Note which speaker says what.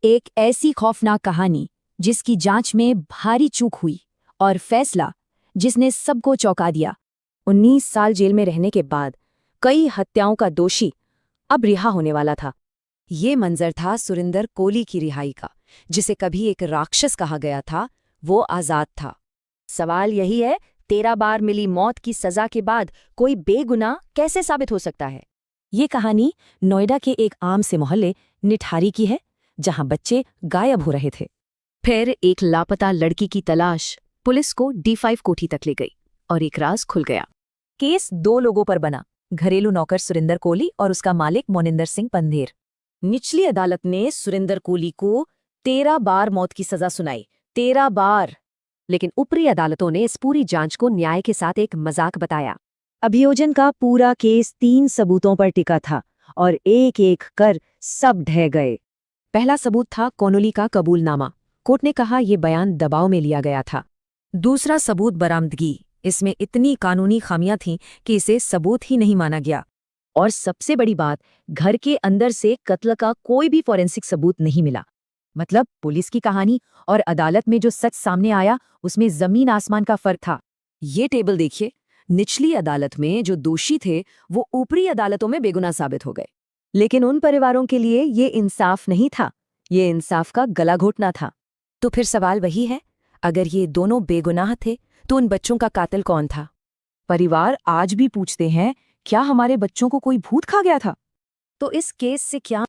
Speaker 1: एक ऐसी खौफनाक कहानी जिसकी जांच में भारी चूक हुई और फैसला जिसने सबको चौंका दिया। 19 साल जेल में रहने के बाद कई हत्याओं का दोषी अब रिहा होने वाला था। ये मंजर था सुरिंदर कोली की रिहाई का, जिसे कभी एक राक्षस कहा गया था, वो आजाद था। सवाल यही है, 13 बार मिली मौत की सजा के बाद कोई बेगुनाह कैसे साबित हो सकता है? ये कहानी नोएडा के एक आम से मोहल्ले निठारी की है, जहां बच्चे गायब हो रहे थे। फिर एक लापता लड़की की तलाश पुलिस को D5 कोठी तक ले गई और एक राज खुल गया। केस 2 लोगों पर बना, घरेलू नौकर सुरिंदर कोली और उसका मालिक मोनिंदर सिंह पंधेर। निचली अदालत ने सुरिंदर कोली को 13 बार मौत की सजा सुनाई, 13 बार। लेकिन ऊपरी अदालतों ने इस पूरी जांच को न्याय के साथ एक मजाक बताया। अभियोजन का पूरा केस 3 सबूतों पर टिका था और एक एक कर सब ढह गए। पहला सबूत था कोनोली का कबूलनामा। कोर्ट ने कहा यह बयान दबाव में लिया गया था। दूसरा सबूत बरामदगी। इसमें इतनी कानूनी खामियां थीं कि इसे सबूत ही नहीं माना गया। और सबसे बड़ी बात, घर के अंदर से कत्ल का कोई भी फॉरेंसिक सबूत नहीं मिला। मतलब पुलिस की कहानी और अदालत में जो सच सामने आया, उसमें जमीन आसमान का फर्क था। ये टेबल देखिए, निचली अदालत में जो दोषी थे वो ऊपरी अदालतों में बेगुनाह साबित हो गए। लेकिन उन परिवारों के लिए ये इंसाफ नहीं था, ये इंसाफ का गला घोटना था। तो फिर सवाल वही है, अगर ये दोनों बेगुनाह थे तो उन बच्चों का कातिल कौन था? परिवार आज भी पूछते हैं, क्या हमारे बच्चों को कोई भूत खा गया था? तो इस केस से क्या